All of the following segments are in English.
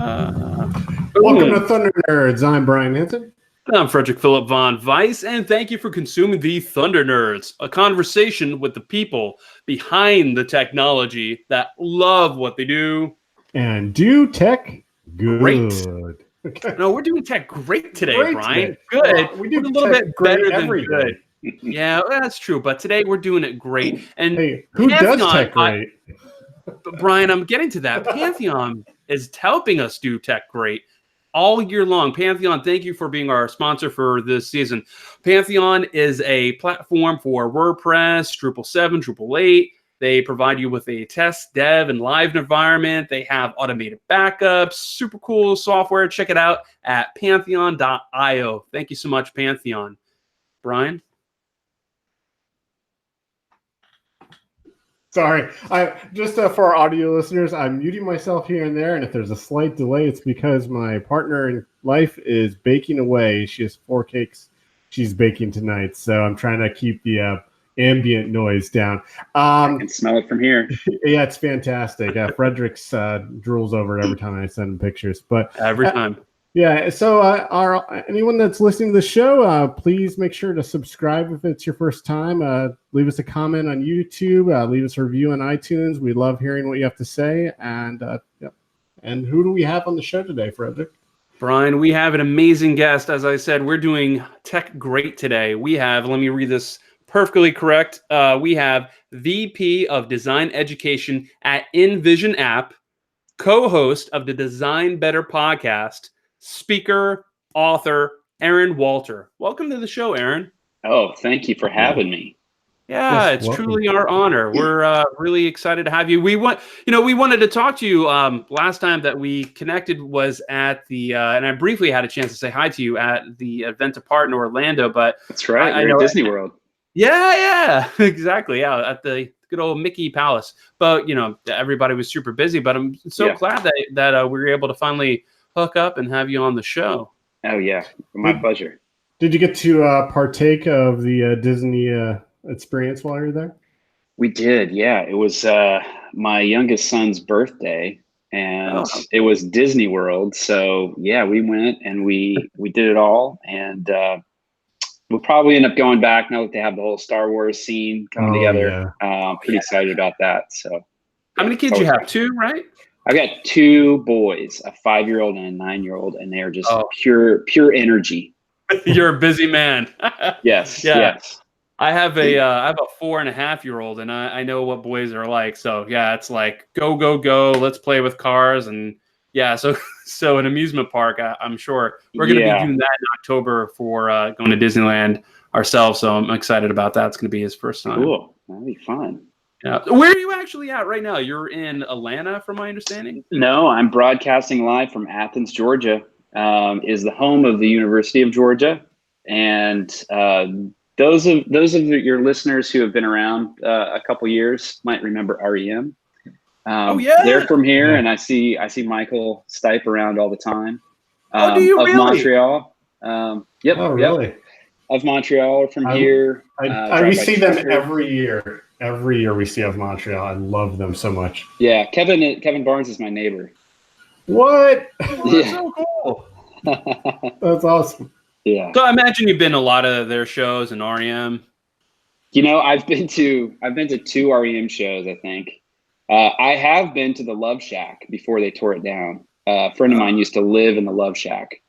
Welcome to Thunder Nerds. I'm Brian Hansen. I'm Frederick Philip von Weiss, and thank you for consuming the Thunder Nerds, a conversation with the people behind the technology that love what they do. And do tech good. Great. Okay. No, we're doing tech great today, Brian. Today. Good. Well, we do a little bit better than good. Day. Yeah, that's true. But today we're doing it great. And hey, who does tech great? Brian, I'm getting to that. Pantheon is helping us do tech great all year long. Pantheon, thank you for being our sponsor for this season. Pantheon is a platform for WordPress, Drupal 7, Drupal 8. They provide you with a test, dev, and live environment. They have automated backups, super cool software. Check it out at pantheon.io. Thank you so much, Pantheon. Brian? Sorry, just for our audio listeners, I'm muting myself here and there, and if there's a slight delay, it's because my partner in life is baking away. She has 4 cakes she's baking tonight, so I'm trying to keep the ambient noise down. I can smell it from here. Yeah, it's fantastic. Frederick's drools over it every time I send him pictures. But every time. Yeah, so anyone that's listening to the show, please make sure to subscribe if it's your first time. Leave us a comment on YouTube. Leave us a review on iTunes. We love hearing what you have to say. And and who do we have on the show today, Frederick? Brian, we have an amazing guest. As I said, we're doing tech great today. We have, let me read this perfectly correct. We have VP of Design Education at InVisionApp, co-host of the Design Better podcast, speaker, author, Aarron Walter. Welcome to the show, Aarron. Oh, thank you for having me. Yeah, it's truly our honor. We're really excited to have you. We wanted to talk to you. Last time that we connected was at the, and I briefly had a chance to say hi to you at the Event Apart in Orlando. But that's right. I know at Disney World. Yeah, exactly. Yeah, at the good old Mickey Palace. But everybody was super busy. But I'm so glad that we were able to finally hook up and have you on the show. Oh yeah, my pleasure. Did you get to partake of the Disney experience while you were there? We did, yeah. It was my youngest son's birthday, and it was Disney World. So yeah, we went and we did it all, and we'll probably end up going back now that they have the whole Star Wars scene coming together. Yeah. Pretty excited about that. So, how many kids you have? 2, right? I've got 2 boys, a 5-year-old and a 9-year-old, and they are just pure energy. You're a busy man. Yes. Yeah. Yes. I have a 4.5-year-old, and I know what boys are like. So yeah, it's like go. Let's play with cars, and yeah. So an amusement park. I'm sure we're going to be doing that in October for going to Disneyland ourselves. So I'm excited about that. It's going to be his first time. Cool. That'll be fun. Yeah. Where are you actually at right now? You're in Atlanta, from my understanding? No, I'm broadcasting live from Athens, Georgia. Is the home of the University of Georgia, and those of your listeners who have been around a couple years might remember REM. They're from here, and I see Michael Stipe around all the time. Do you really? Montreal. Yep. Oh, really? Yep. Of Montreal from here. We see them every year. Every year we see of Montreal. I love them so much. Yeah, Kevin Barnes is my neighbor. What? That's so cool. That's awesome. Yeah. So I imagine you've been to a lot of their shows and REM. I've been to 2 REM shows, I think. I have been to the Love Shack before they tore it down. A friend of mine used to live in the Love Shack.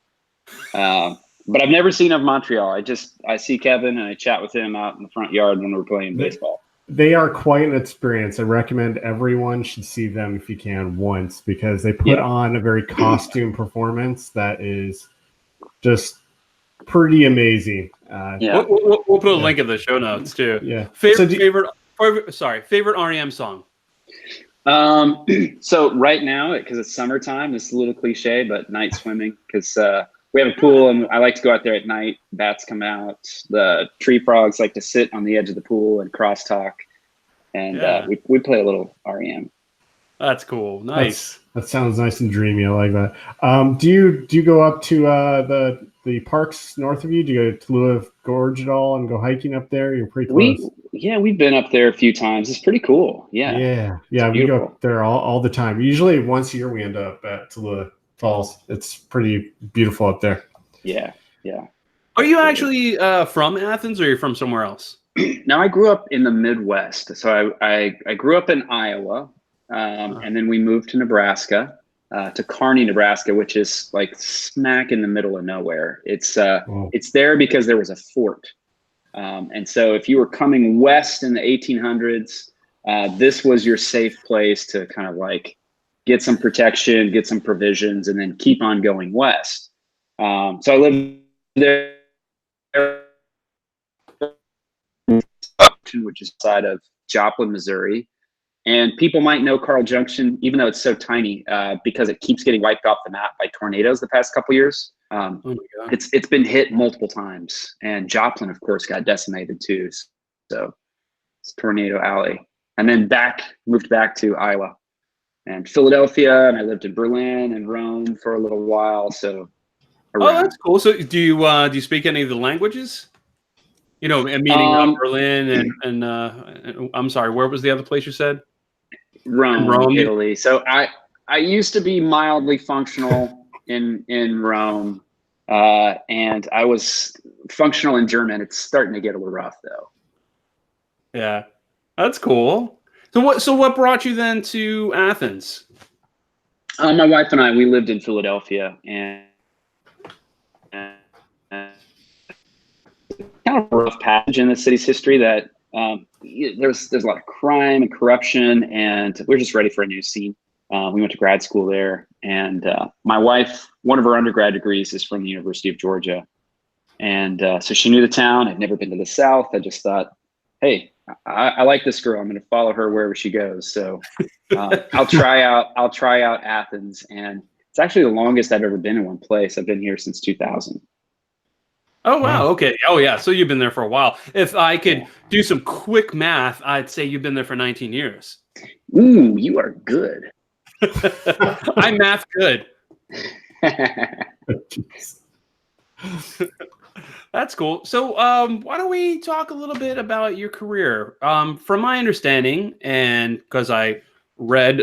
But I've never seen of Montreal. I see Kevin and I chat with him out in the front yard when we're playing baseball. They are quite an experience. I recommend everyone should see them if you can once, because they put on a very costume performance that is just pretty amazing. We'll put a link in the show notes too. Yeah. Favorite REM song. So right now, because it's summertime, it's a little cliche, but night swimming, because we have a pool and I like to go out there at night. Bats come out. The tree frogs like to sit on the edge of the pool and crosstalk. And we play a little REM. That's cool. Nice. That sounds nice and dreamy. I like that. Do you go up to the parks north of you? Do you go to Tallulah Gorge at all and go hiking up there? You're pretty close. We've been up there a few times. It's pretty cool. Yeah. Yeah. We go up there all the time. Usually once a year we end up at Tallulah Falls. It's pretty beautiful up there. Yeah. Are you actually from Athens, or are you from somewhere else? Now, I grew up in the Midwest. So I grew up in Iowa, and then we moved to Nebraska, to Kearney, Nebraska, which is like smack in the middle of nowhere. It's there because there was a fort. And so if you were coming west in the 1800s, this was your safe place to kind of like get some protection, get some provisions, and then keep on going west. So I lived there, which is side of Joplin, Missouri. And people might know Carl Junction, even though it's so tiny, because it keeps getting wiped off the map by tornadoes the past couple years. Oh my God. It's been hit multiple times, and Joplin, of course, got decimated too. So it's Tornado Alley. And then moved back to Iowa and Philadelphia, and I lived in Berlin and Rome for a little while. So around. Oh, that's cool. So do you speak any of the languages? You know, and meaning Berlin and I'm sorry, where was the other place you said? Rome, Italy. So I used to be mildly functional in Rome, and I was functional in German. It's starting to get a little rough though. Yeah, that's cool. So what brought you then to Athens? My wife and I, we lived in Philadelphia, and kind of a rough patch in the city's history that there's a lot of crime and corruption, and we're just ready for a new scene. We went to grad school there, and my wife, one of her undergrad degrees is from the University of Georgia. And so she knew the town. I'd never been to the South. I just thought, hey, I like this girl. I'm going to follow her wherever she goes. So I'll try out Athens. And it's actually the longest I've ever been in one place. I've been here since 2000. Oh, wow. Okay. Oh, yeah. So you've been there for a while. If I could do some quick math, I'd say you've been there for 19 years. Ooh, you are good. I'm math good. That's cool. So why don't we talk a little bit about your career? From my understanding, and because I read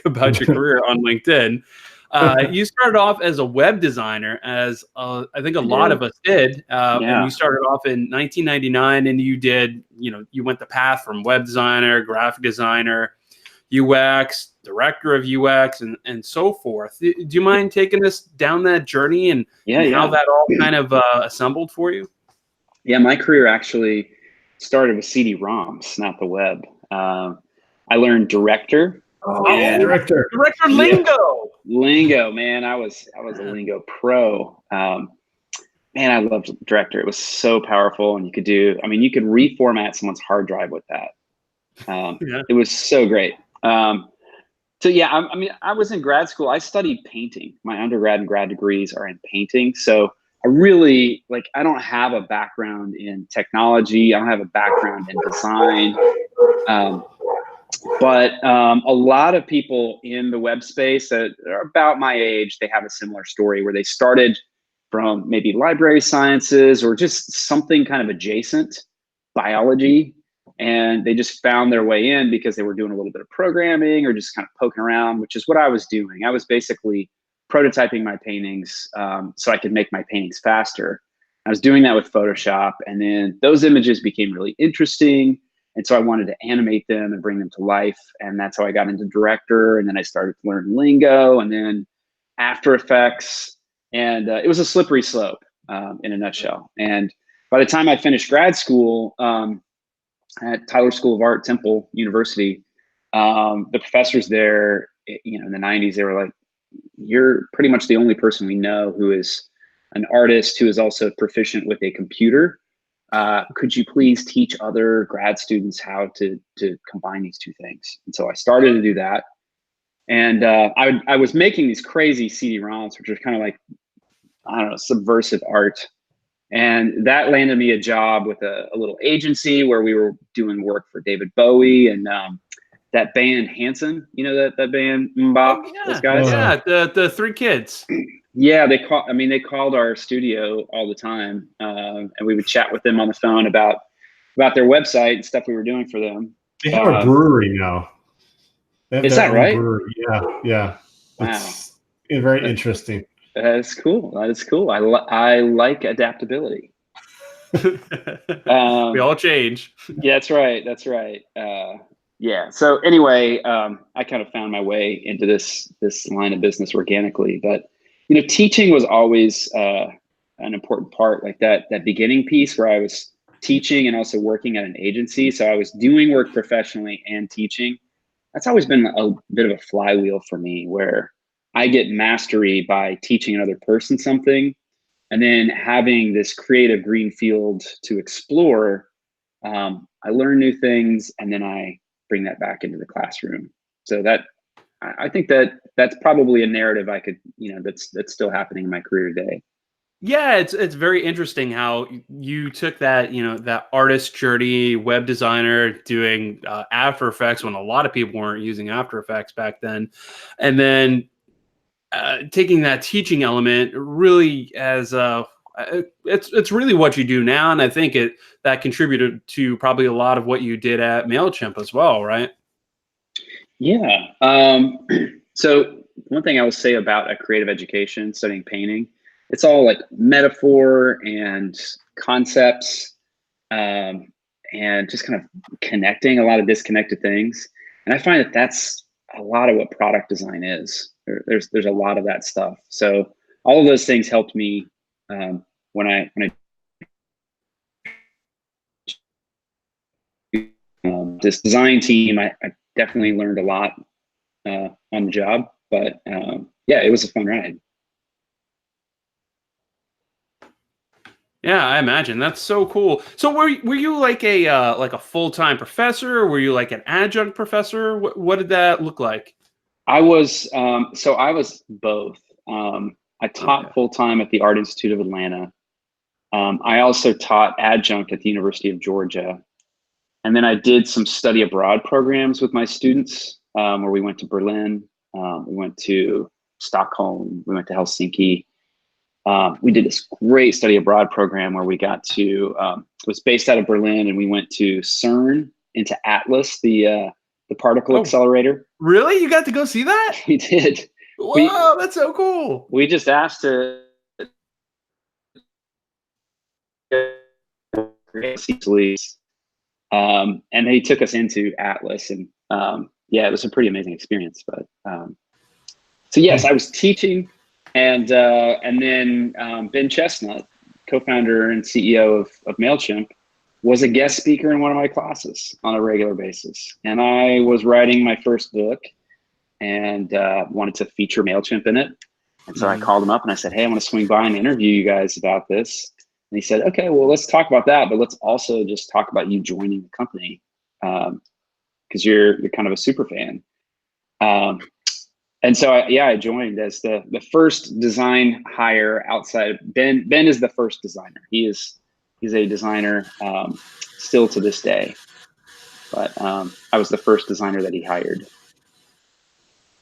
about your career on LinkedIn, you started off as a web designer, as I think a lot of us did. And you started off in 1999, and you went the path from web designer, graphic designer, UX, director of UX, and so forth. Do you mind taking us down that journey and how that all kind of assembled for you? Yeah, my career actually started with CD-ROMs, not the web. I learned director. Director lingo. Lingo, man. I was a lingo pro. Man, I loved director. It was so powerful, and you could reformat someone's hard drive with that. It was so great. I was in grad school. I studied painting. My undergrad and grad degrees are in painting. So I really, I don't have a background in technology. I don't have a background in design. But a lot of people in the web space that are about my age, they have a similar story where they started from maybe library sciences or just something kind of adjacent, biology, and they just found their way in because they were doing a little bit of programming or just kind of poking around, which is what I was doing. I was basically prototyping my paintings so I could make my paintings faster. I was doing that with Photoshop, and then those images became really interesting. And so I wanted to animate them and bring them to life. And that's how I got into director. And then I started to learn lingo and then After Effects. And it was a slippery slope in a nutshell. And by the time I finished grad school at Tyler School of Art, Temple University, the professors there, in the 90s, they were like, you're pretty much the only person we know who is an artist who is also proficient with a computer. Could you please teach other grad students how to combine these two things? And so I started to do that. And I was making these crazy CD-ROMs, which are kind of like, I don't know, subversive art. And that landed me a job with a little agency where we were doing work for David Bowie and that band Hanson, that band Mbop, those guys. Yeah, the three kids. Yeah, they called our studio all the time, and we would chat with them on the phone about their website and stuff we were doing for them. They have a brewery now. Is that right? Brewery. Yeah. Wow. Very interesting. That's cool. That is cool. I like adaptability. We all change. Yeah, that's right. That's right. Yeah. So anyway, I kind of found my way into this line of business organically, but teaching was always an important part, like that beginning piece where I was teaching and also working at an agency. So I was doing work professionally and teaching. That's always been a bit of a flywheel for me, where I get mastery by teaching another person something, and then having this creative green field to explore. I learn new things, and then I bring that back into the classroom. So I think that's probably a narrative I could, that's still happening in my career today. Yeah, it's very interesting how you took that, that artist journey, web designer doing After Effects when a lot of people weren't using After Effects back then, and then taking that teaching element really as it's really what you do now, and I think that contributed to probably a lot of what you did at MailChimp as well, right? Yeah. So one thing I will say about a creative education, studying painting, it's all like metaphor and concepts, and just kind of connecting a lot of disconnected things. And I find that that's a lot of what product design is. There's a lot of that stuff. So all of those things helped me when I this design team. I definitely learned a lot on the job, but yeah, it was a fun ride. Yeah, I imagine that's so cool. So were you like a full-time professor, or were you like an adjunct professor? What did that look like? I was I was both. I taught full-time at the Art Institute of Atlanta. I also taught adjunct at the University of Georgia. And then I did some study abroad programs with my students, where we went to Berlin, we went to Stockholm, we went to Helsinki. We did this great study abroad program where we got to, it was based out of Berlin, and we went to CERN, into Atlas, the particle accelerator. Really? You got to go see that? We did. Wow, that's so cool. We just asked to and they took us into Atlas, and yeah, it was a pretty amazing experience. But so yes, I was teaching, and then Ben Chestnut, co-founder and CEO of MailChimp, was a guest speaker in one of my classes on a regular basis. And I was writing my first book, and wanted to feature MailChimp in it. And so I called him up and I said, hey, I want to swing by and interview you guys about this. And he said, okay, well, let's talk about that, but let's also just talk about you joining the company, because you're kind of a super fan. And so I joined as the first design hire outside. Ben is the first designer. He's a designer still to this day, but I was the first designer that he hired.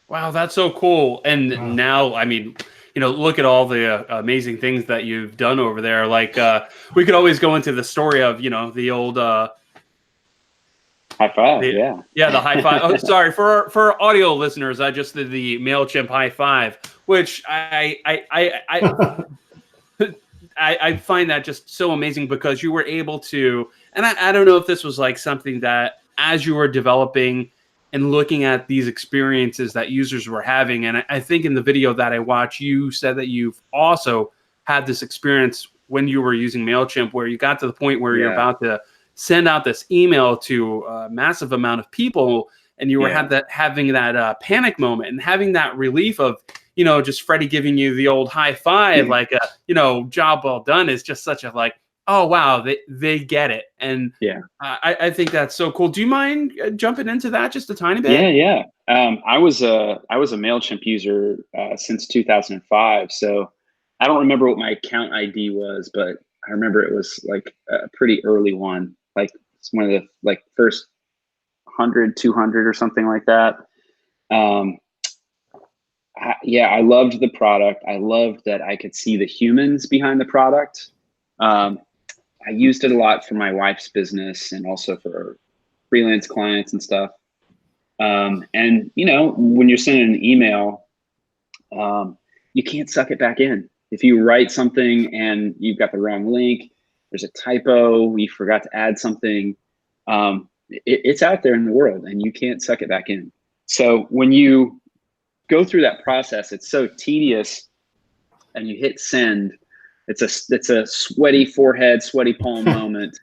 Wow, that's so cool. And now, I mean, look at all the amazing things that you've done over there. Like, we could always go into the story of, the old high five. Yeah, the high five. Oh, sorry, for audio listeners, I just did the MailChimp high five, which I find that just so amazing, because you were able to, and I don't know if this was like something that as you were developing and looking at these experiences that users were having. And I think in the video that I watched, you said that you've also had this experience when you were using MailChimp, where you got to the point where you're about to send out this email to a massive amount of people, and you were having that panic moment, and having that relief of, just Freddie giving you the old high five, like, job well done, is just such a like, oh, wow, they get it. And I think that's so cool. Do you mind jumping into that just a tiny bit? Yeah. I was a MailChimp user since 2005. So I don't remember what my account ID was, but I remember it was like a pretty early one. Like it's one of the like first 100, 200 or something like that. I loved the product. I loved that I could see the humans behind the product. I used it a lot for my wife's business and also for freelance clients and stuff. And when you're sending an email, you can't suck it back in. If you write something and you've got the wrong link, there's a typo, you forgot to add something, it's out there in the world and you can't suck it back in. So when you go through that process, it's so tedious, and you hit send, it's a sweaty forehead, sweaty palm moment,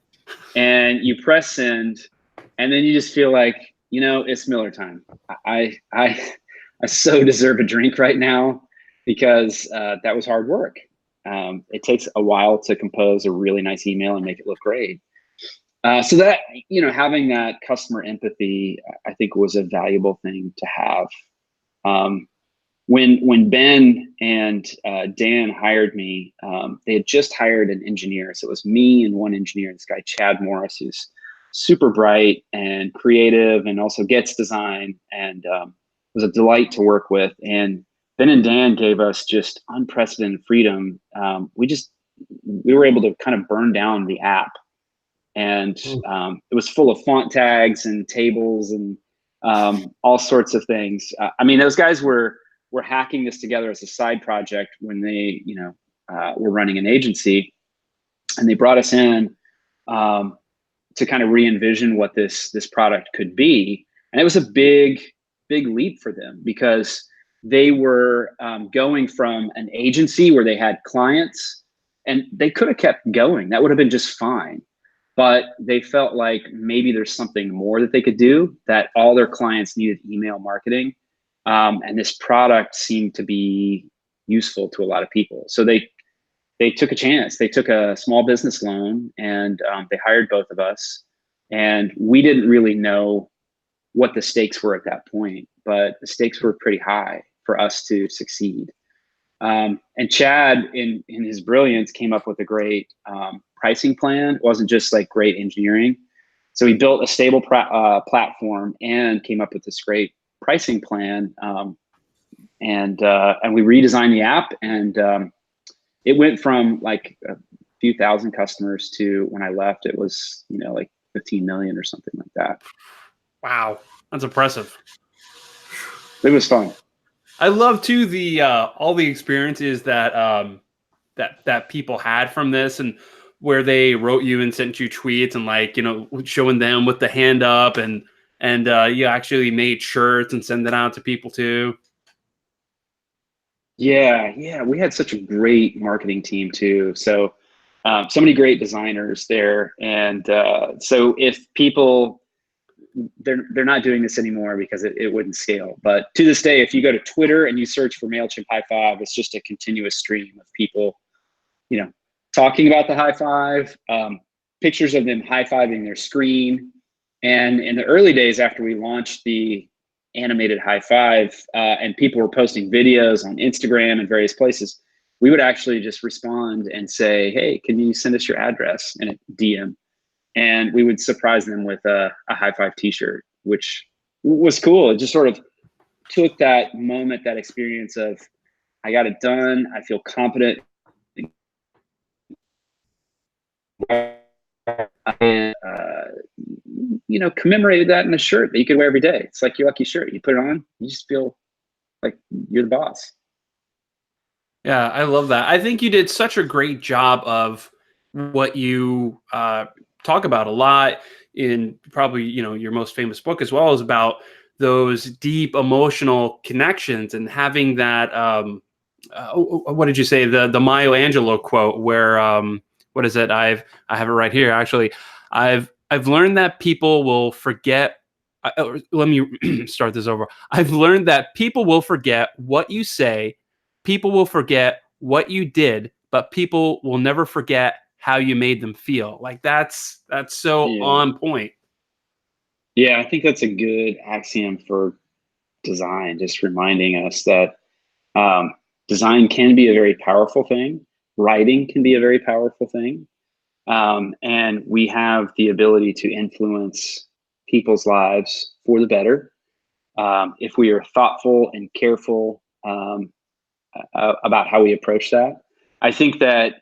and you press send, and then you just feel like, it's Miller time. I so deserve a drink right now, because that was hard work. It takes a while to compose a really nice email and make it look great. So that, having that customer empathy, I think, was a valuable thing to have. When Ben and Dan hired me, they had just hired an engineer. So it was me and one engineer, this guy, Chad Morris, who's super bright and creative and also gets design, and was a delight to work with. And Ben and Dan gave us just unprecedented freedom. We were able to kind of burn down the app. And it was full of font tags and tables and all sorts of things. Those guys were hacking this together as a side project when they, were running an agency, and they brought us in to kind of re-envision what this product could be. And it was a big leap for them, because they were going from an agency where they had clients, and they could have kept going. That would have been just fine. But they felt like maybe there's something more that they could do, that all their clients needed email marketing. And this product seemed to be useful to a lot of people. So they took a chance. They took a small business loan, and they hired both of us. And we didn't really know what the stakes were at that point, but the stakes were pretty high for us to succeed. And Chad, in his brilliance, came up with a great pricing plan. It wasn't just like great engineering. So he built a stable platform and came up with this great pricing plan. And we redesigned the app, and it went from like a few thousand customers to, when I left, it was, like 15 million or something like that. Wow. That's impressive. It was fun. I love too all the experiences that that people had from this, and where they wrote you and sent you tweets, and showing them with the hand up, and you actually made shirts and send it out to people too. Yeah, we had such a great marketing team too. So so many great designers there, and so if people, they're not doing this anymore because it wouldn't scale. But to this day, if you go to Twitter and you search for MailChimp High Five, it's just a continuous stream of people, talking about the high five, pictures of them high-fiving their screen. And in the early days after we launched the animated high five, and people were posting videos on Instagram and various places, we would actually just respond and say, hey, can you send us your address in a DM? And we would surprise them with a high five t-shirt, which was cool. It just sort of took that moment, that experience of, I got it done, I feel confident, and commemorated that in a shirt that you could wear every day. It's like your lucky shirt. You put it on, you just feel like you're the boss. Yeah, I love that. I think you did such a great job of what you talk about a lot in probably, your most famous book, as well as about those deep emotional connections, and having that, what did you say? The Maya Angelou quote where, what is it? I have it right here. Actually, I've learned that people will forget. Let me start this over. I've learned that people will forget what you say. People will forget what you did, but people will never forget how you made them feel. Like that's so on point. Yeah, I think that's a good axiom for design, just reminding us that design can be a very powerful thing. Writing can be a very powerful thing. And we have the ability to influence people's lives for the better if we are thoughtful and careful about how we approach that. I think that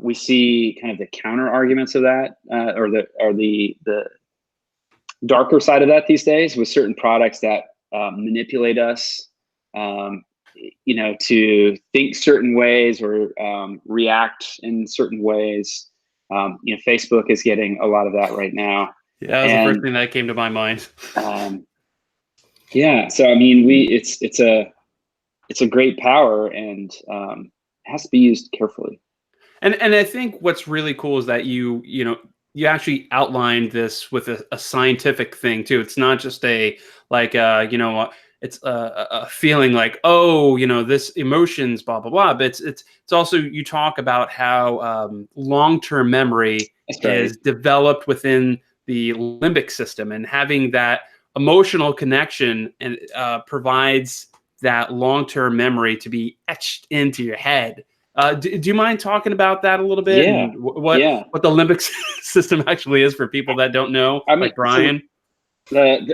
we see kind of the counter arguments of that, or the darker side of that these days, with certain products that manipulate us to think certain ways or react in certain ways. Facebook is getting a lot of that right now. Yeah, that was the first thing that came to my mind. Yeah, so I mean, it's a great power, and it has to be used carefully. And I think what's really cool is that you actually outlined this with a scientific thing too. It's not just it's a feeling like, this emotions, blah blah blah. But it's also, you talk about how long-term memory is developed within the limbic system, and having that emotional connection and provides that long-term memory to be etched into your head. Do you mind talking about that a little bit? Yeah. And what the limbic system actually is for people that don't know, like Brian? Brian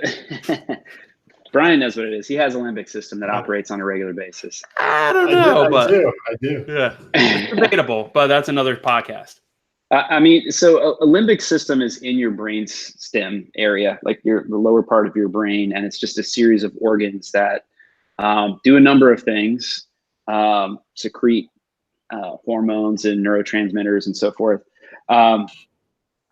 knows what it is. He has a limbic system that operates on a regular basis. I don't know, I do. Yeah, it's debatable, but that's another podcast. So a limbic system is in your brain's stem area, like the lower part of your brain, and it's just a series of organs that do a number of things, secrete hormones and neurotransmitters and so forth.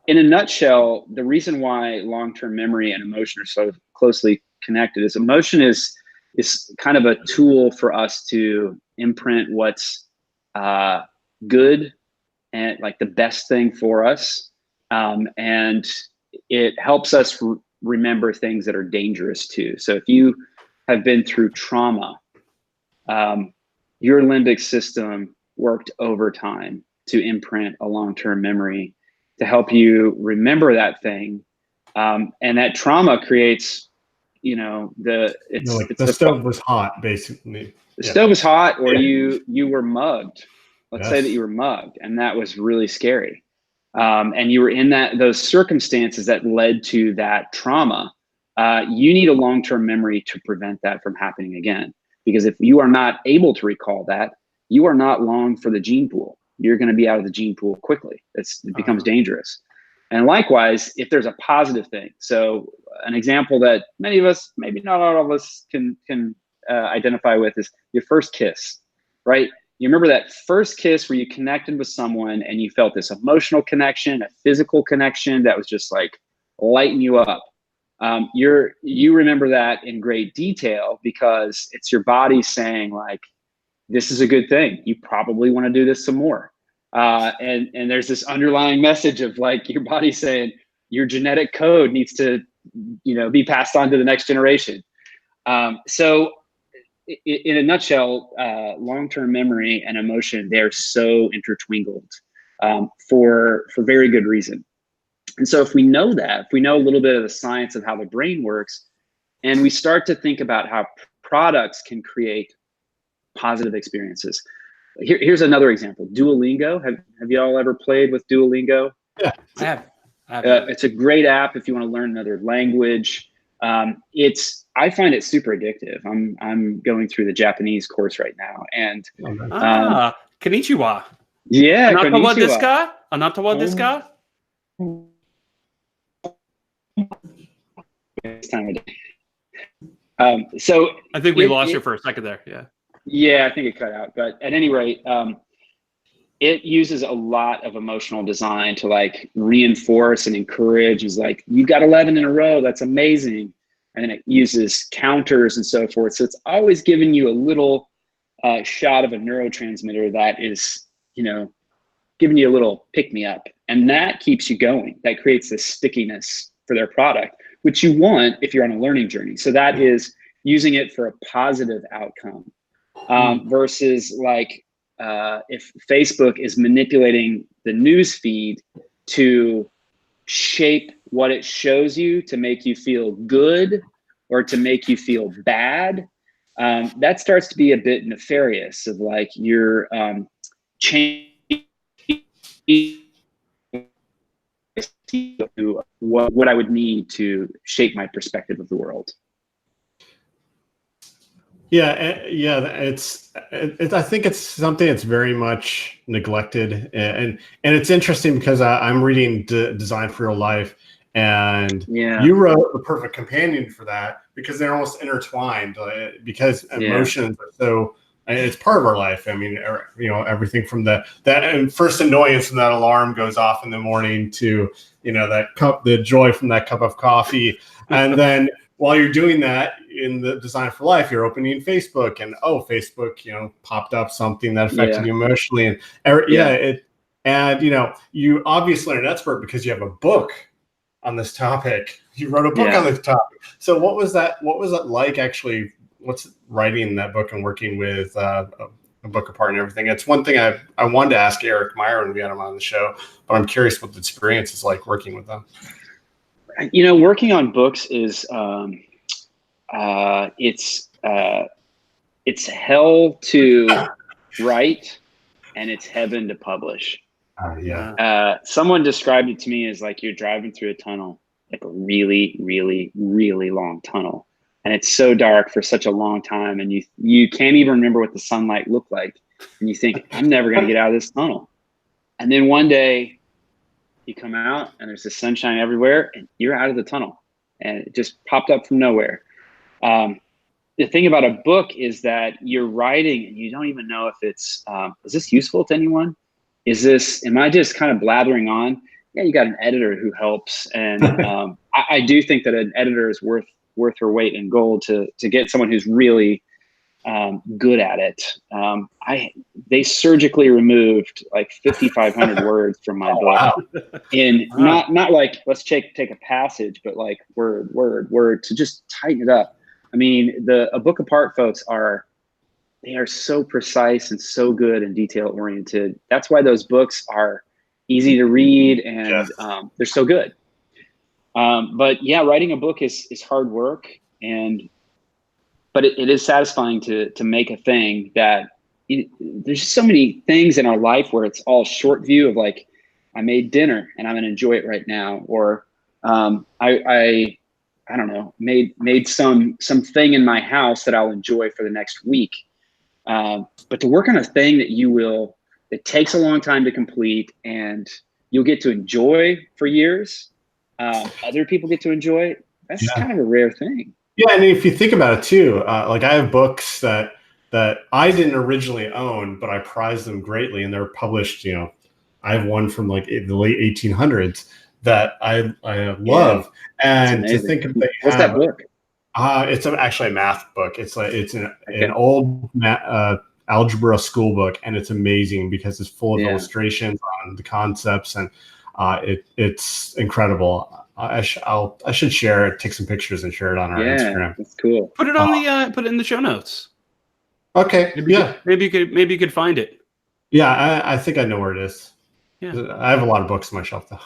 In a nutshell, the reason why long-term memory and emotion are so closely connected is emotion is kind of a tool for us to imprint what's good and like the best thing for us. And it helps us remember things that are dangerous too. So if you have been through trauma, your limbic system worked overtime to imprint a long-term memory to help you remember that thing. And that trauma creates, the stove was hot, basically. The stove was hot, or you were mugged. Let's say that you were mugged, and that was really scary. And you were in those circumstances that led to that trauma. You need a long-term memory to prevent that from happening again. Because if you are not able to recall that, you are not long for the gene pool. You're going to be out of the gene pool quickly. It becomes dangerous. And likewise, if there's a positive thing. So an example that many of us, maybe not all of us, can identify with is your first kiss, right? You remember that first kiss where you connected with someone and you felt this emotional connection, a physical connection that was just like lighting you up. You remember that in great detail because it's your body saying like, this is a good thing. You probably want to do this some more. And there's this underlying message of like your body saying your genetic code needs to, be passed on to the next generation. So in a nutshell, long-term memory and emotion, they're so intertwined for very good reason. And so if we know that, if we know a little bit of the science of how the brain works, and we start to think about how products can create positive experiences. Here's another example. Duolingo. Have you all ever played with Duolingo? Yeah, I have. It's a great app if you want to learn another language. I find it super addictive. I'm going through the Japanese course right now, and konnichiwa. Yeah, konnichiwa desu ka? Anata desu ka? So I think we lost you for a second there. Yeah, I think it cut out. But at any rate, it uses a lot of emotional design to like reinforce and encourage. Is like, you got 11 in a row. That's amazing. And then it uses counters and so forth. So it's always giving you a little shot of a neurotransmitter that is, giving you a little pick me up. And that keeps you going. That creates this stickiness for their product, which you want if you're on a learning journey. So that is using it for a positive outcome versus like if Facebook is manipulating the news feed to shape what it shows you to make you feel good or to make you feel bad, that starts to be a bit nefarious of like you're changing what I would need to shape my perspective of the world. Yeah, I think it's something that's very much neglected, and it's interesting because I'm reading Design for Real Life, and you wrote the perfect companion for that because they're almost intertwined, because emotions are so and it's part of our life. I mean, everything from that and first annoyance when that alarm goes off in the morning to, the joy from that cup of coffee. And then while you're doing that in the Design for Life, you're opening Facebook and Facebook, popped up something that affected you emotionally. And you obviously are an expert because you have a book on this topic. You wrote a book on this topic. So what was that like actually? What's writing that book and working with a book apart and everything? It's one thing I wanted to ask Eric Meyer when we had him on the show, but I'm curious what the experience is like working with them. Working on books is it's hell to write and it's heaven to publish. Someone described it to me as like you're driving through a tunnel, like a really, really, really long tunnel. And it's so dark for such a long time. And you can't even remember what the sunlight looked like. And you think, I'm never going to get out of this tunnel. And then one day you come out and there's the sunshine everywhere and you're out of the tunnel. And it just popped up from nowhere. The thing about a book is that you're writing and you don't even know if it's, is this useful to anyone? Am I just kind of blathering on? Yeah, you got an editor who helps. And I do think that an editor is worth her weight in gold to get someone who's really good at it. They surgically removed like 5,500 words from my book. Wow. Not like, let's take a passage, but like word to just tighten it up. I mean, a book apart folks are so precise and so good and detail oriented. That's why those books are easy to read and they're so good. But yeah, writing a book is hard work, but it is satisfying to make a thing that there's so many things in our life where it's all short view of like, I made dinner and I'm going to enjoy it right now. Or, I don't know, made some thing in my house that I'll enjoy for the next week. But to work on a thing that takes a long time to complete and you'll get to enjoy for years. Other people get to enjoy. That's kind of a rare thing. Yeah, and if you think about it too, like I have books that I didn't originally own, but I prize them greatly, and they're published. I have one from like the late 1800s that I love, and to think of what's that book? It's actually a math book. It's an old algebra school book, and it's amazing because it's full of illustrations on the concepts and. It's incredible. I should share it, take some pictures and share it on our Instagram. That's cool. Put it on put it in the show notes. Okay. Maybe you could find it. Yeah, I think I know where it is. Yeah. I have a lot of books on my shelf though.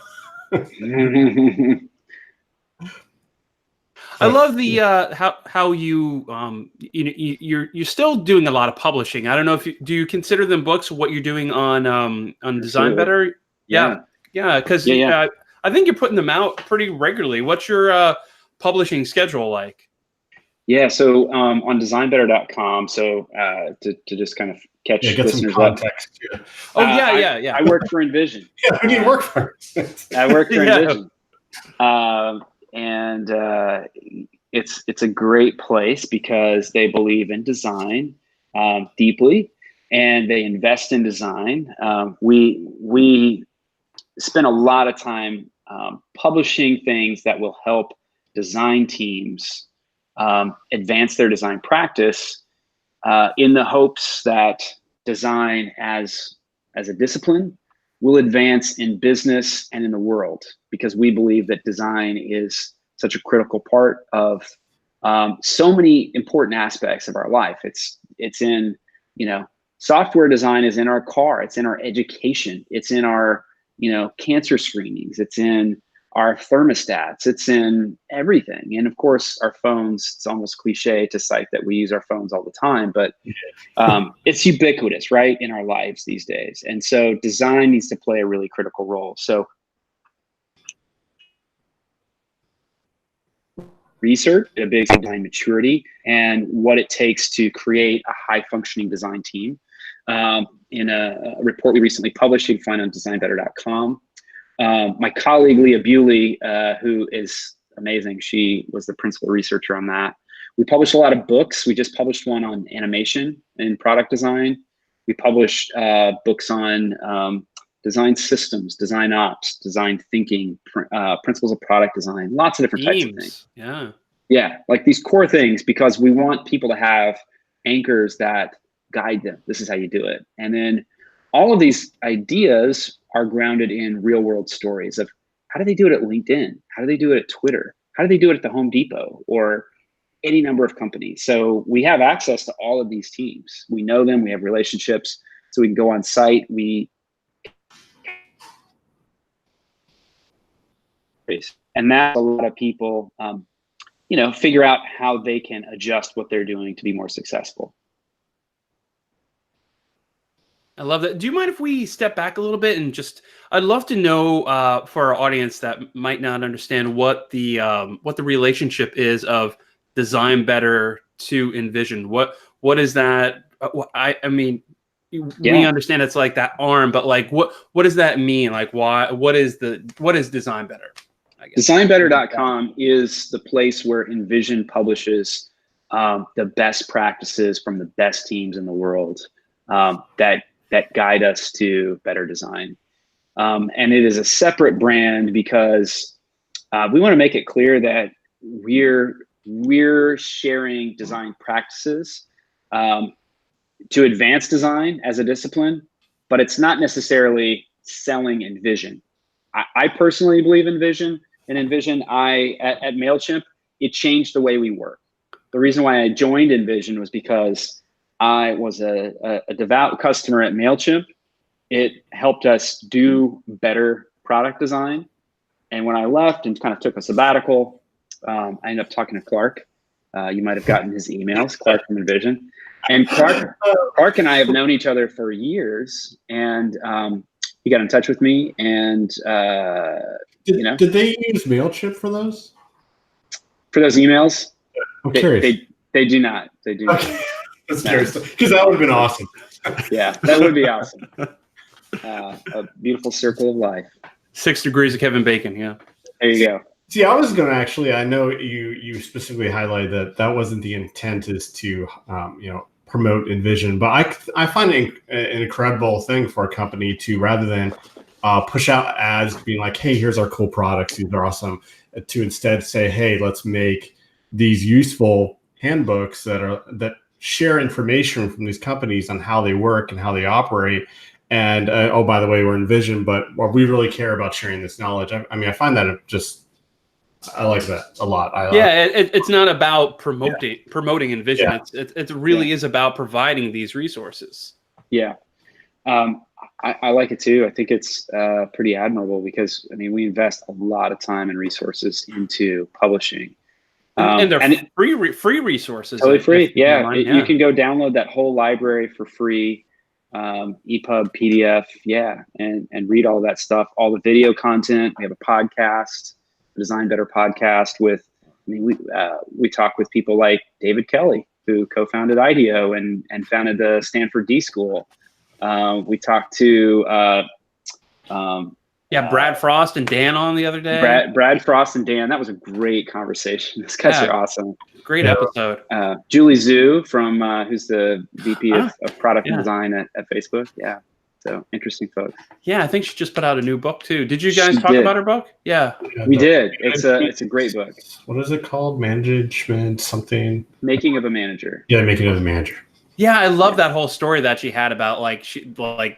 I love the how you you're still doing a lot of publishing. I don't know if do you consider them books what you're doing on Design Better? Yeah, because I think you're putting them out pretty regularly. What's your publishing schedule like? Yeah, so on designbetter.com, so to just kind of get some context. I work for InVision. Yeah, who do you work for? I work for InVision. And it's a great place because they believe in design deeply, and they invest in design. We spend a lot of time publishing things that will help design teams advance their design practice in the hopes that design as a discipline will advance in business and in the world, because we believe that design is such a critical part of so many important aspects of our life. It's in, software design is in our car, it's in our education, it's in our cancer screenings, it's in our thermostats, it's in everything. And of course, our phones, it's almost cliche to cite that we use our phones all the time, but it's ubiquitous, right, in our lives these days. And so design needs to play a really critical role. So research, a big design maturity, and what it takes to create a high-functioning design team. In a report we recently published, you can find on designbetter.com. My colleague, Leah Bewley, who is amazing, she was the principal researcher on that. We publish a lot of books. We just published one on animation and product design. We published books on design systems, design ops, design thinking, principles of product design, lots of different types of things. Yeah. Yeah, like these core things, because we want people to have anchors that guide them. This is how you do it. And then all of these ideas are grounded in real world stories of how do they do it at LinkedIn? How do they do it at Twitter? How do they do it at the Home Depot or any number of companies? So we have access to all of these teams. We know them, we have relationships, so we can go on site. And that's a lot of people, figure out how they can adjust what they're doing to be more successful. I love that. Do you mind if we step back a little bit and I'd love to know for our audience that might not understand what the relationship is of Design Better to InVision. What is that? We understand it's like that arm, but like what does that mean? Like what is Design Better? DesignBetter.com is the place where InVision publishes the best practices from the best teams in the world that guide us to better design. And it is a separate brand because we want to make it clear that we're sharing design practices to advance design as a discipline, but it's not necessarily selling InVision. I personally believe in InVision. At MailChimp, it changed the way we work. The reason why I joined InVision was because I was a devout customer at MailChimp. It helped us do better product design. And when I left and kind of took a sabbatical, I ended up talking to Clark. You might have gotten his emails, Clark from InVision. And Clark and I have known each other for years. And he got in touch with me, and did they use MailChimp for those? For those emails? I'm curious. They do not. They do not. That's curious, because that would have been awesome. Yeah, that would be awesome. A beautiful circle of life. 6 degrees of Kevin Bacon. Yeah. There you go. See, I was going to I know you specifically highlighted that wasn't the intent, is to promote InVision, but I find it an incredible thing for a company to, rather than push out ads being like, hey, here's our cool products, these are awesome, to instead say, hey, let's make these useful handbooks that share information from these companies on how they work and how they operate. And oh, by the way, we're InVision, but we really care about sharing this knowledge. I find that I like that a lot. It's not about promoting InVision. Yeah. It really is about providing these resources. Yeah. I like it too. I think it's pretty admirable because we invest a lot of time and resources into publishing. And they're free resources. Totally free. Yeah. You can go download that whole library for free, EPUB, PDF. Yeah. And read all that stuff, all the video content. We have a podcast, the Design Better podcast we talk with people like David Kelly, who co-founded IDEO and founded the Stanford D School. We talked to Brad Frost and Dan on the other day. Brad Frost and Dan. That was a great conversation. These guys are awesome. Great episode. Julie Zhu from who's the VP of product and design at Facebook. Yeah. So interesting folks. Yeah, I think she just put out a new book too. Did you guys talk about her book? Yeah. We did. It's a great book. What is it called? Management something? Making of a Manager. Yeah, Making of a Manager. Yeah, I love that whole story that she had about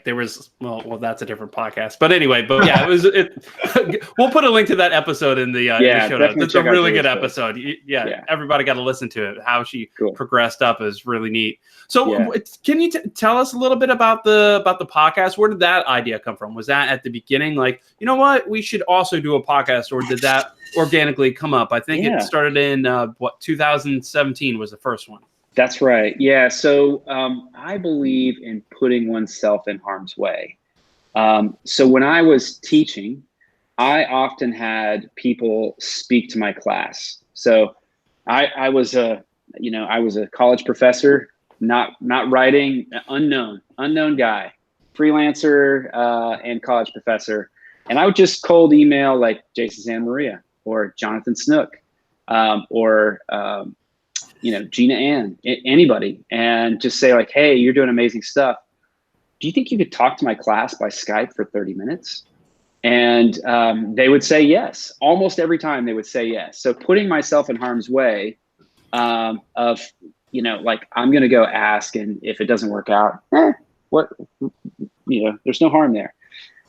there was well that's a different podcast, but anyway, we'll put a link to that episode in the show notes. It's a really good episode. Yeah, everybody got to listen to it. How she progressed up is really neat. So, can you tell us a little bit about the podcast? Where did that idea come from? Was that at the beginning, like, you know what, we should also do a podcast, or did that organically come up? I think it started in 2017 was the first one. That's right. Yeah. So I believe in putting oneself in harm's way. So when I was teaching, I often had people speak to my class. So I was a college professor, not writing, unknown guy, freelancer and college professor. And I would just cold email like Jason Santamaria or Jonathan Snook or Gina Ann, anybody, and just say like, hey, you're doing amazing stuff. Do you think you could talk to my class by Skype for 30 minutes? And they would say yes. Almost every time they would say yes. So putting myself in harm's way of, like, I'm going to go ask, and if it doesn't work out, there's no harm there.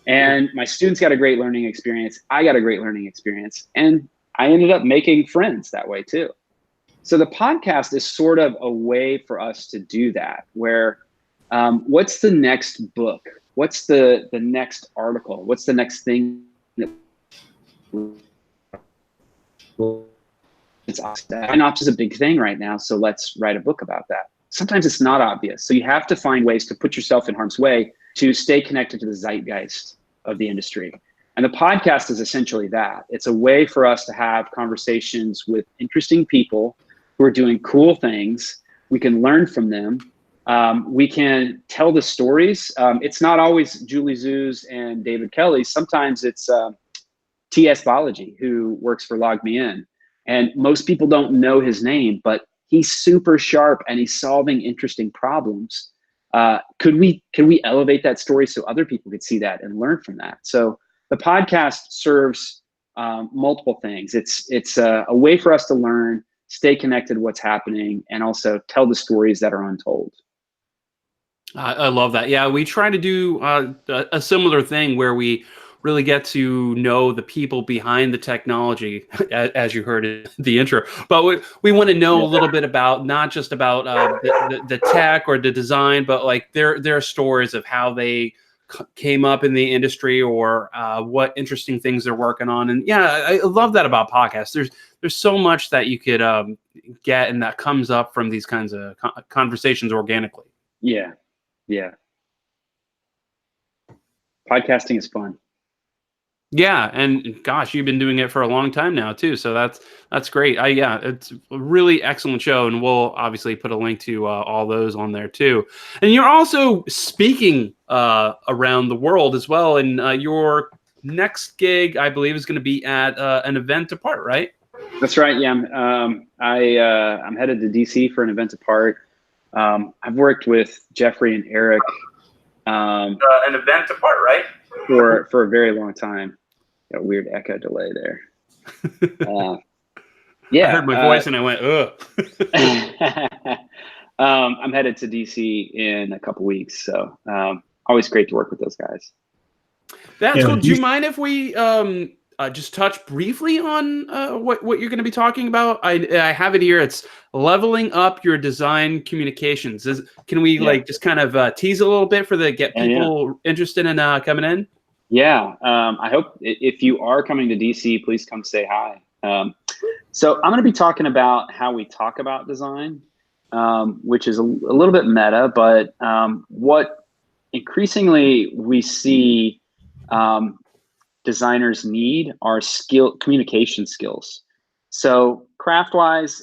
And my students got a great learning experience. I got a great learning experience. And I ended up making friends that way too. So the podcast is sort of a way for us to do that, where what's the next book? What's the next article? What's the next thing? Synopsis is a big thing right now, so let's write a book about that. Sometimes it's not obvious. So you have to find ways to put yourself in harm's way to stay connected to the zeitgeist of the industry. And the podcast is essentially that. It's a way for us to have conversations with interesting people who are doing cool things. We can learn from them. We can tell the stories. It's not always Julie Zuz and David Kelly. Sometimes it's T.S. Balaji, who works for Log Me In. And most people don't know his name, but he's super sharp and he's solving interesting problems. Could we elevate that story so other people could see that and learn from that? So the podcast serves multiple things. It's a way for us to learn, stay connected to what's happening, and also tell the stories that are untold. I love that. Yeah, we try to do a similar thing where we really get to know the people behind the technology, as you heard in the intro. But we want to know a little bit about, not just about the tech or the design, but like their stories of how they came up in the industry, or what interesting things they're working on. And yeah, I love that about podcasts. There's so much that you could get, and that comes up from these kinds of conversations organically. Yeah. Podcasting is fun. Yeah, and gosh, you've been doing it for a long time now too, so that's great. It's a really excellent show, and we'll obviously put a link to all those on there too. And you're also speaking around the world as well, and your next gig, I believe, is going to be at an event apart, right? That's right. Yeah, I'm headed to DC for an event apart. I've worked with Jeffrey and Eric. An event apart, right? For a very long time. Got a weird echo delay there. I heard my voice and I went, ugh. I'm headed to DC in a couple weeks, so always great to work with those guys. That's cool. Do you mind if we just touch briefly on what you're going to be talking about? I have it here. It's leveling up your design communications. Can we just kind of tease a little bit for get people interested in coming in? Yeah. I hope if you are coming to DC, please come say hi. So I'm going to be talking about how we talk about design, which is a little bit meta, but what increasingly we see designers need are communication skills. So craft-wise,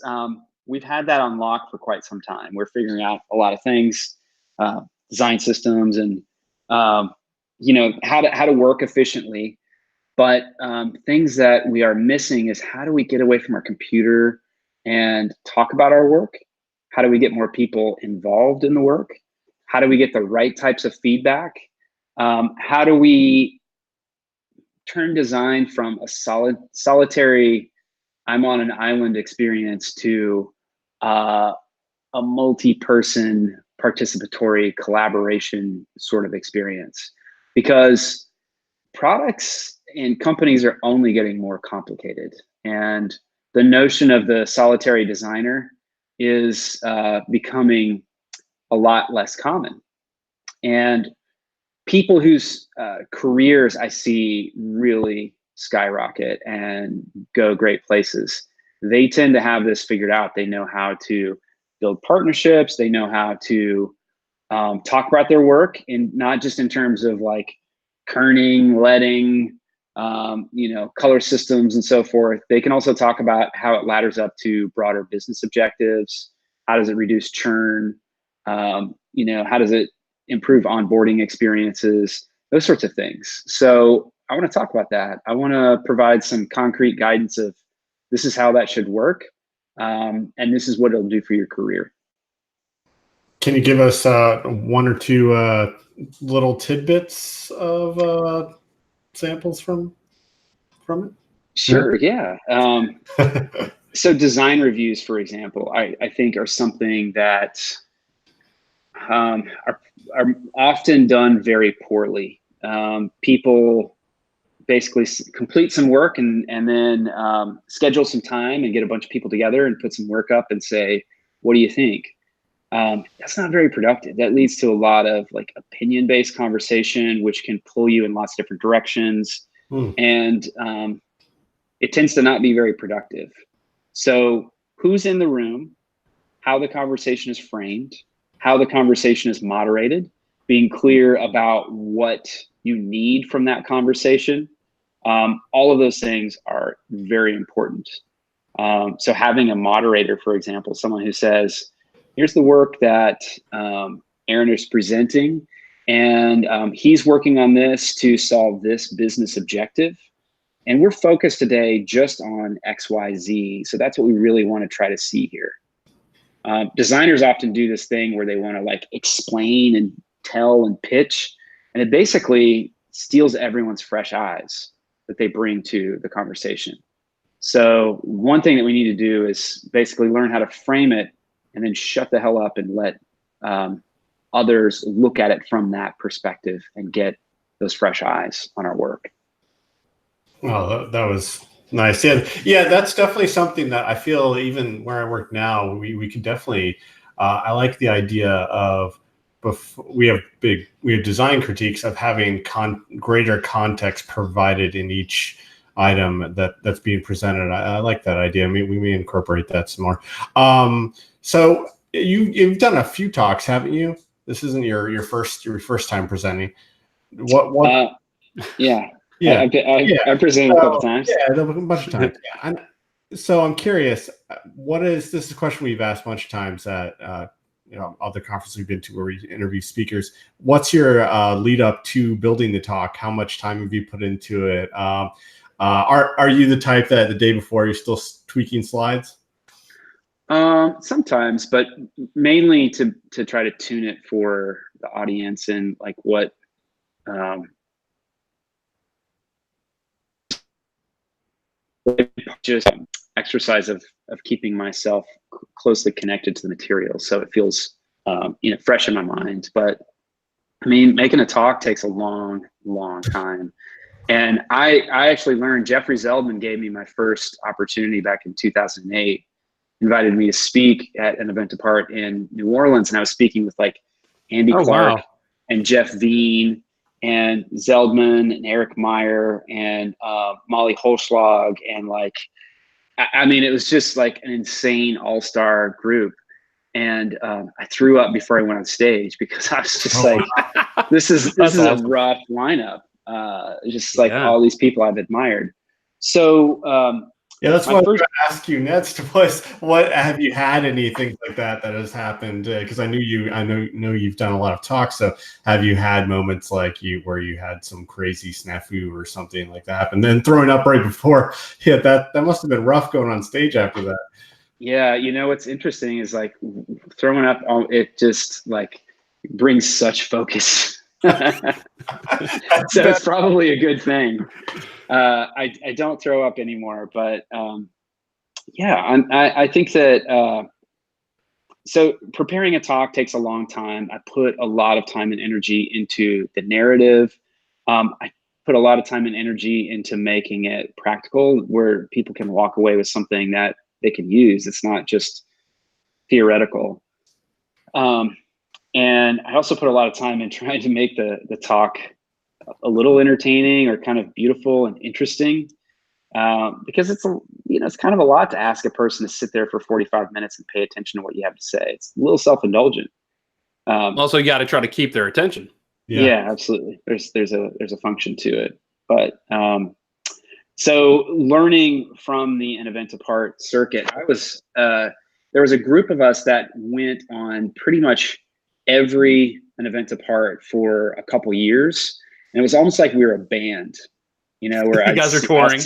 we've had that unlocked for quite some time. We're figuring out a lot of things, design systems, and how to work efficiently. But things that we are missing is, how do we get away from our computer and talk about our work? How do we get more people involved in the work? How do we get the right types of feedback? How do we turn design from a solitary, I'm on an island experience, to a multi-person participatory collaboration sort of experience? Because products and companies are only getting more complicated, and the notion of the solitary designer is becoming a lot less common. And people whose careers I see really skyrocket and go great places, they tend to have this figured out. They know how to build partnerships. They know how to talk about their work, and not just in terms of like kerning, leading, color systems and so forth. They can also talk about how it ladders up to broader business objectives. How does it reduce churn? How does it improve onboarding experiences? Those sorts of things. So I want to talk about that. I want to provide some concrete guidance of, this is how that should work. and this is what it'll do for your career. Can you give us one or two little tidbits of samples from it? Sure, yeah. So design reviews, for example, I think are something that are often done very poorly. People basically complete some work and then schedule some time and get a bunch of people together and put some work up and say, what do you think? That's not very productive. That leads to a lot of like opinion-based conversation, which can pull you in lots of different directions. And it tends to not be very productive. So who's in the room, how the conversation is framed, how the conversation is moderated, being clear about what you need from that conversation. All of those things are very important. So having a moderator, for example, someone who says, here's the work that Aarron is presenting, and he's working on this to solve this business objective. And we're focused today just on X, Y, Z. So that's what we really want to try to see here. Designers often do this thing where they want to like explain and tell and pitch, and it basically steals everyone's fresh eyes that they bring to the conversation. So one thing that we need to do is basically learn how to frame it and then shut the hell up and let others look at it from that perspective and get those fresh eyes on our work. Well, that was nice. Yeah, that's definitely something that I feel even where I work now, we can definitely, I like the idea of, we have design critiques of having greater context provided in each item that's being presented. I like that idea. We may incorporate that some more. So you've done a few talks, haven't you? This isn't your first time presenting. What? Yeah. Yeah, I presented a couple times. Yeah, a bunch of times. Yeah. So I'm curious, this is a question we've asked a bunch of times at other conferences we've been to where we interview speakers. What's your lead up to building the talk? How much time have you put into it? Are you the type that the day before you're still tweaking slides? Sometimes, but mainly to try to tune it for the audience and like what just exercise of keeping myself closely connected to the material, so it feels fresh in my mind. But I mean, making a talk takes a long time, and I actually learned, Jeffrey Zeldman gave me my first opportunity back in 2008, invited me to speak at an event apart in New Orleans, and I was speaking with like Andy Clark and Jeff Veen and Zeldman and Eric Meyer and Molly Holschlag, and like, I mean, it was just like an insane all-star group. And I threw up before I went on stage because I was just this is awesome. A rough lineup. Just like all these people I've admired. So that's what I was going to ask you next was, what have you had anything like that has happened? Because I know you've done a lot of talks. So have you had moments like where you had some crazy snafu or something like that, and then throwing up right before? Yeah, that must have been rough going on stage after that. Yeah, what's interesting is like throwing up, it just like brings such focus. So it's probably a good thing. I don't throw up anymore, but I think that so preparing a talk takes a long time. I put a lot of time and energy into the narrative. I put a lot of time and energy into making it practical, where people can walk away with something that they can use. It's not just theoretical. And I also put a lot of time in trying to make the talk a little entertaining or kind of beautiful and interesting, because it's kind of a lot to ask a person to sit there for 45 minutes and pay attention to what you have to say. It's a little self-indulgent. Also, you got to try to keep their attention. Yeah, absolutely. There's a function to it, but so learning from the An Event Apart circuit, there was a group of us that went on pretty much every An Event Apart for a couple years. And it was almost like we were a band, where you guys are touring.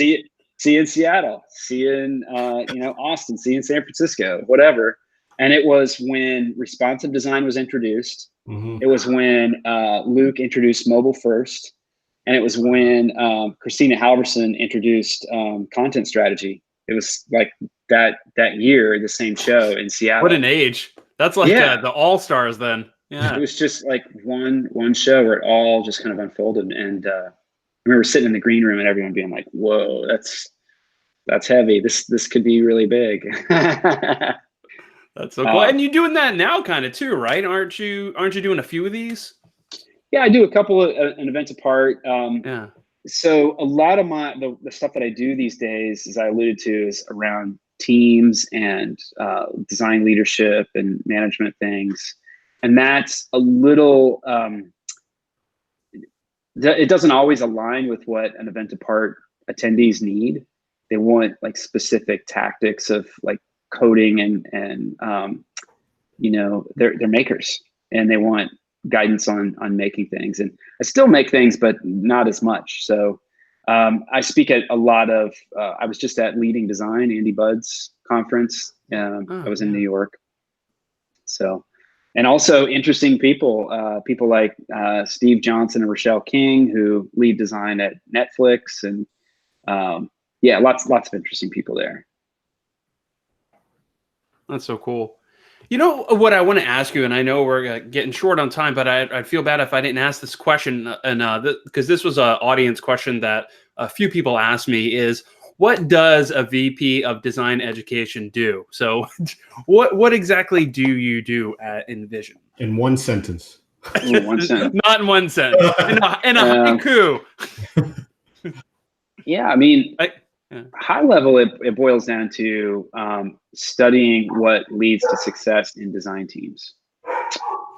see you in Seattle, see you in Austin, see you in San Francisco, whatever. And it was when responsive design was introduced. It was when Luke introduced mobile first, and it was when Christina Halverson introduced content strategy. It was like that year, the same show in Seattle. What an age! That's like the All Stars then. Yeah, it was just like one show where it all just kind of unfolded. And I remember sitting in the green room and everyone being like, "Whoa, that's heavy. This could be really big." That's so cool. And you're doing that now, kind of too, right? Aren't you doing a few of these? Yeah, I do a couple of an event apart. Yeah. So a lot of the stuff that I do these days, as I alluded to, is around teams and design leadership and management things. And that's a little, it doesn't always align with what an event apart attendees need. They want like specific tactics of like coding and they're makers, and they want guidance on making things. And I still make things, but not as much. So I speak at a lot of, I was just at Leading Design, Andy Budd's conference. I was in New York. So, and also interesting people, people like Steve Johnson and Rochelle King, who lead design at Netflix. And lots of interesting people there. That's so cool. You know what I want to ask you, and I know we're getting short on time, but I'd feel bad if I didn't ask this question, and because this was an audience question that a few people asked me, is what does a VP of Design Education do? So what exactly do you do at InVision? In one sentence. Ooh, one sentence. Not in one sentence. In a haiku. Yeah, I mean, high level, it boils down to studying what leads to success in design teams,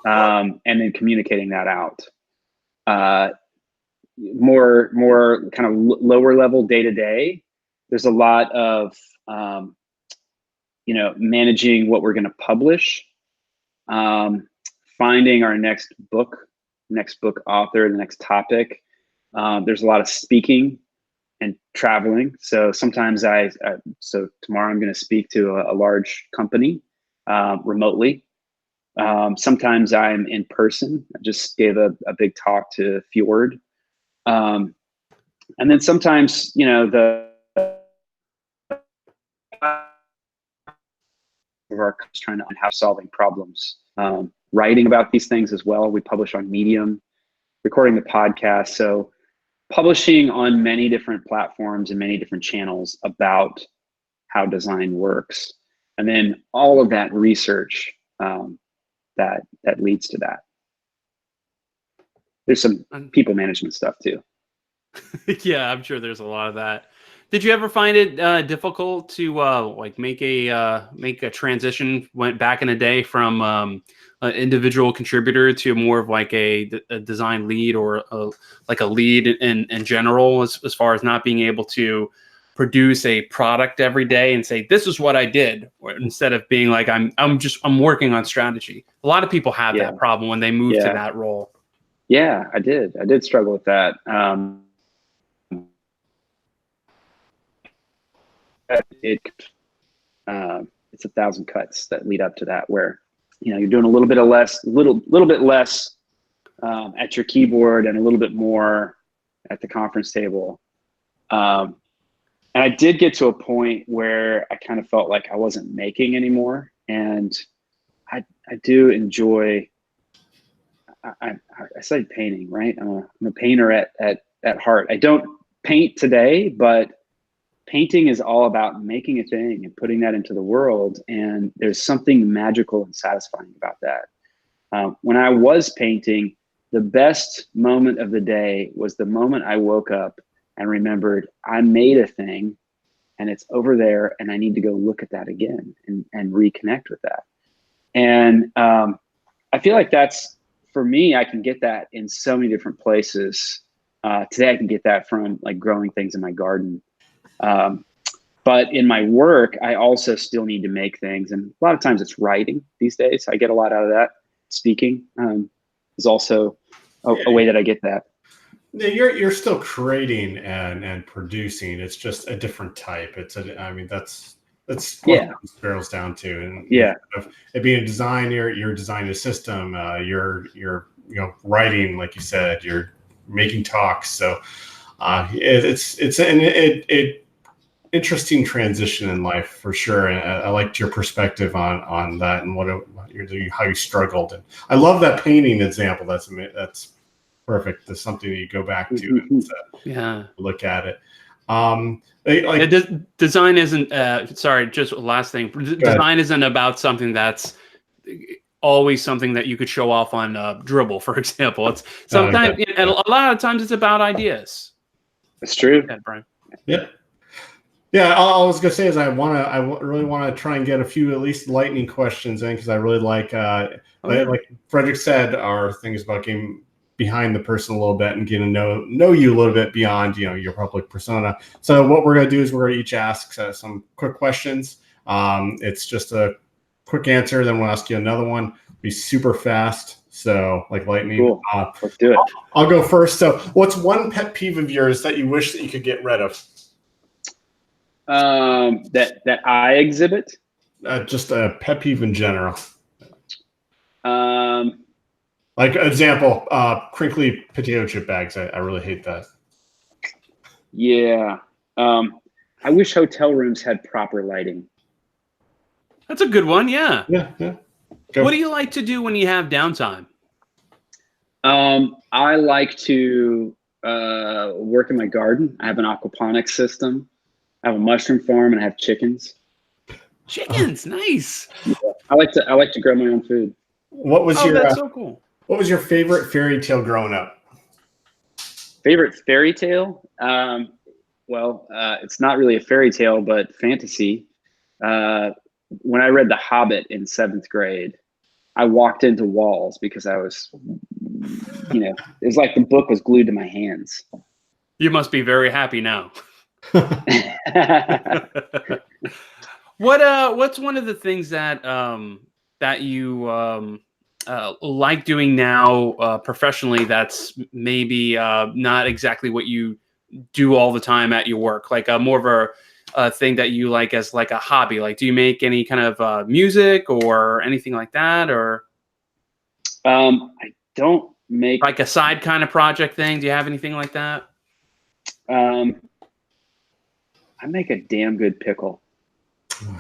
and then communicating that out. More kind of lower level day to day. There's a lot of managing what we're going to publish, finding our next book author, the next topic. There's a lot of speaking and traveling. So sometimes so tomorrow I'm going to speak to a large company remotely. Sometimes I'm in person. I just gave a big talk to Fjord. And then sometimes, of our trying to how solving problems, writing about these things as well. We publish on Medium, recording the podcast. So publishing on many different platforms and many different channels about how design works. And then all of that research that leads to that. There's some people management stuff too. Yeah, I'm sure there's a lot of that. Did you ever find it difficult to make a transition, went back in a day from an individual contributor to more of like a design lead or a lead in general, as far as not being able to produce a product every day and say, this is what I did, instead of being like, I'm working on strategy. A lot of people have that problem when they move to that role. Yeah, I did struggle with that. It's 1,000 cuts that lead up to that, where you're doing a little bit less at your keyboard and a little bit more at the conference table. And I did get to a point where I kind of felt like I wasn't making anymore. And I do enjoy, I studied painting, right? I'm a painter at heart. I don't paint today, but painting is all about making a thing and putting that into the world. And there's something magical and satisfying about that. When I was painting, the best moment of the day was the moment I woke up and remembered I made a thing and it's over there and I need to go look at that again and reconnect with that. And I feel like that's, for me, I can get that in so many different places. Today I can get that from like growing things in my garden. But in my work, I also still need to make things. And a lot of times it's writing these days. I get a lot out of that. Speaking is also a way that I get that. No, you're still creating and producing. It's just a different type. I mean, that's what it barrels down to. And it being a design, you're designing a system. You're writing, like you said. You're making talks. So it's an interesting transition in life for sure. And I liked your perspective on that and how you struggled. And I love that painting example. That's perfect. That's something that you go back to and look at it. Design isn't. Sorry, just last thing. Design isn't about something that's always something that you could show off on Dribble, for example. It's sometimes, and a lot of times, it's about ideas. That's true. Yeah, Brian. Yeah. Yeah, all I was gonna say is I really want to try and get a few at least lightning questions in because I really like Frederick said, our thing is about getting behind the person a little bit and getting to know you a little bit beyond your public persona. So what we're gonna do is we're gonna each ask some quick questions. It's just a quick answer, then we'll ask you another one. Be super fast, so like lightning. Cool. Let's do it. I'll go first. So, what's one pet peeve of yours that you wish that you could get rid of? That I exhibit. Just a pet peeve in general. Like example, crinkly potato chip bags. I really hate that. Yeah. I wish hotel rooms had proper lighting. That's a good one. Yeah. Yeah. Go. What do you like to do when you have downtime? I like to work in my garden. I have an aquaponics system. I have a mushroom farm, and I have chickens. Chickens, nice. Yeah. I like to grow my own food. That's so cool. What was your favorite fairy tale growing up? Favorite fairy tale? It's not really a fairy tale, but fantasy. When I read The Hobbit in 7th grade, I walked into walls because I was, it was like the book was glued to my hands. You must be very happy now. What's one of the things that that you like doing now professionally that's maybe not exactly what you do all the time at your work, like more of a thing that you like as like a hobby? Like, do you make any kind of music or anything like that, or I don't make like a side kind of project thing? Do you have anything like that? I make a damn good pickle.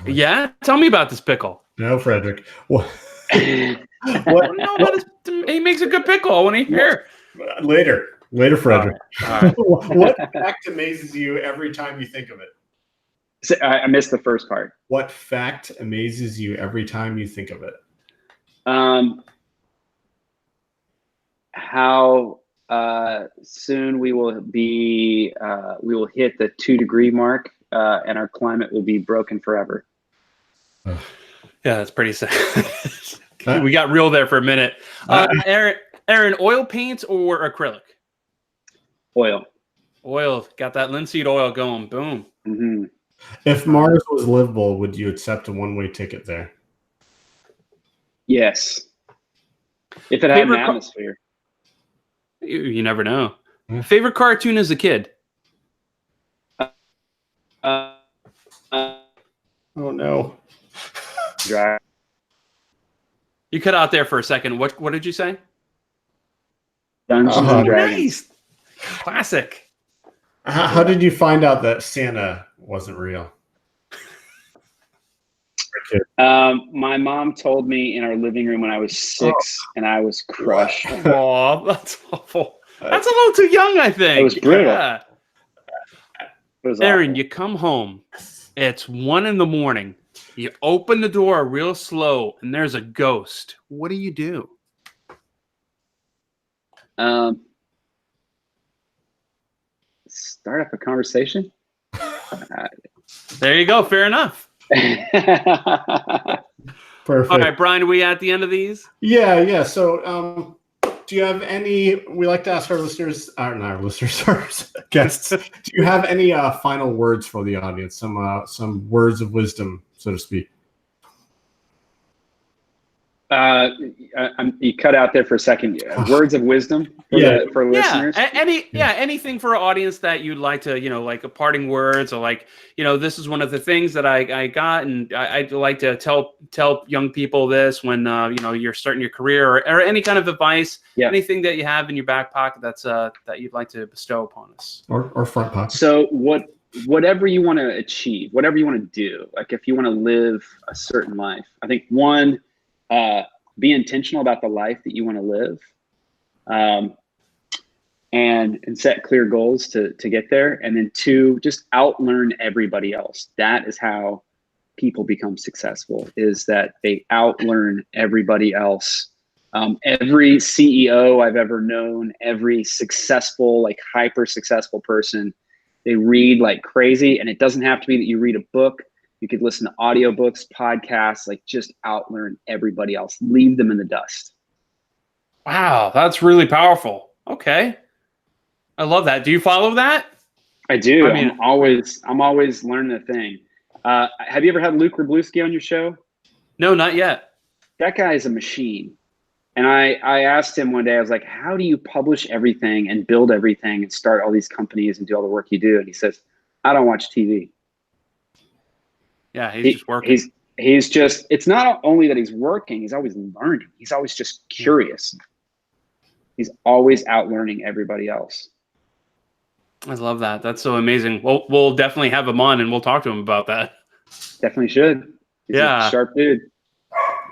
Yeah, tell me about this pickle. No, Frederick. What? He makes a good pickle. I want to hear. Later, Frederick. All right. What fact amazes you every time you think of it? I missed the first part. What fact amazes you every time you think of it? How soon we will hit the 2-degree mark, and our climate will be broken forever. Yeah, that's pretty sad. We got real there for a minute. Aarron, oil paint or acrylic? Oil. Got that linseed oil going. Boom. Mm-hmm. If Mars was livable, would you accept a one-way ticket there? Yes. If it had an atmosphere. You never know. Favorite cartoon as a kid? Oh no. You cut out there for a second. What did you say? Dungeons and Dragons. Nice. Classic. How did you find out that Santa wasn't real? My mom told me in our living room when I was 6, and I was crushed. Oh, that's awful. That's a little too young, I think. It was brutal. Yeah. Aarron, you come home. It's 1 a.m. You open the door real slow, and there's a ghost. What do you do? Start up a conversation. There you go. Fair enough. Perfect. All right, Brian, are we at the end of these? Yeah. So, do you have any? We like to ask our listeners, not our listeners, our guests. Do you have any final words for the audience? Some words of wisdom, so to speak. You cut out there for a second. Words of wisdom for listeners. Anything for our audience that you'd like to, like a parting words, or like, this is one of the things that I got, and I'd like to tell young people this when you're starting your career, or any kind of advice, anything that you have in your back pocket that's that you'd like to bestow upon us, or front pocket. So whatever you want to achieve, whatever you want to do, like if you want to live a certain life, I think one. Be intentional about the life that you want to live, and set clear goals to get there. And then 2, just outlearn everybody else. That is how people become successful, is that they outlearn everybody else. Every CEO I've ever known, every successful, like hyper successful person, they read like crazy. And it doesn't have to be that you read a book. You could listen to audiobooks, podcasts, like just outlearn everybody else. Leave them in the dust. Wow, that's really powerful. Okay. I love that. Do you follow that? I do. I'm always learning a thing. Have you ever had Luke Wroblewski on your show? No, not yet. That guy is a machine. And I asked him one day, I was like, how do you publish everything and build everything and start all these companies and do all the work you do? And he says, I don't watch TV. Yeah, he's just working. He's just, it's not only that he's working, he's always learning. He's always just curious. He's always out learning everybody else. I love that. That's so amazing. We'll definitely have him on and we'll talk to him about that. Definitely should. He's a sharp dude.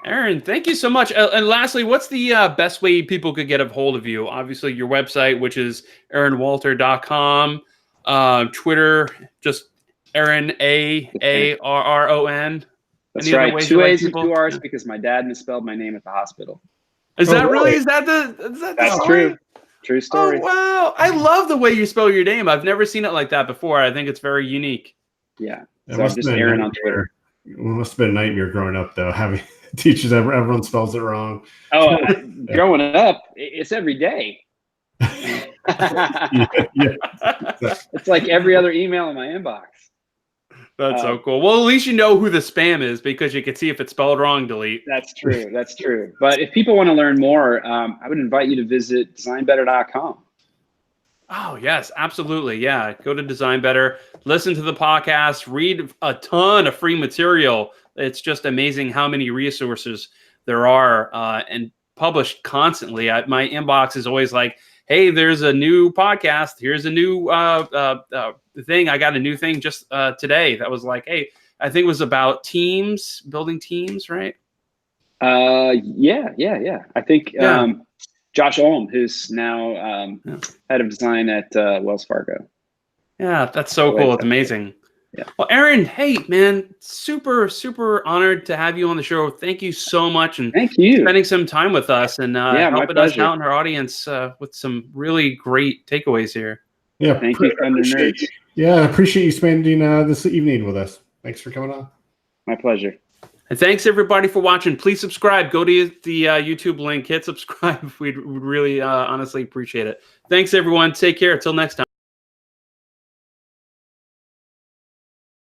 Aarron, thank you so much. And lastly, what's the best way people could get a hold of you? Obviously, your website, which is AarronWalter.com. Twitter, just Aarron, Aarron. That's right. 2 A's and 2 R's because my dad misspelled my name at the hospital. Is that really? Is that That's true. True story. Oh, wow. I love the way you spell your name. I've never seen it like that before. I think it's very unique. Yeah. So I'm just Aarron on Twitter. It must have been a nightmare growing up, though, having teachers, everyone spells it wrong. Oh, growing up, it's every day. It's like every other email in my inbox. That's so cool. Well, at least you know who the spam is because you can see if it's spelled wrong, delete. That's true. That's true. But if people want to learn more, I would invite you to visit designbetter.com. Oh, yes, absolutely. Yeah. Go to Design Better, listen to the podcast, read a ton of free material. It's just amazing how many resources there are and published constantly. My inbox is always like, hey, there's a new podcast. Here's a new thing. I got a new thing just today that was like, hey, I think it was about teams, building teams, right? Yeah. I think Josh Olm, who's now head of design at Wells Fargo. Yeah, that's so cool. It's amazing. Yeah. Well, Aarron, hey, man, super, super honored to have you on the show. Thank you so much. And thank you spending some time with us and helping us out in our audience with some really great takeaways here. Yeah. Thank you, Thunder Nerds. Yeah, I appreciate you spending this evening with us. Thanks for coming on. My pleasure. And thanks, everybody, for watching. Please subscribe. Go to the YouTube link. Hit subscribe. We'd really honestly appreciate it. Thanks, everyone. Take care. Until next time.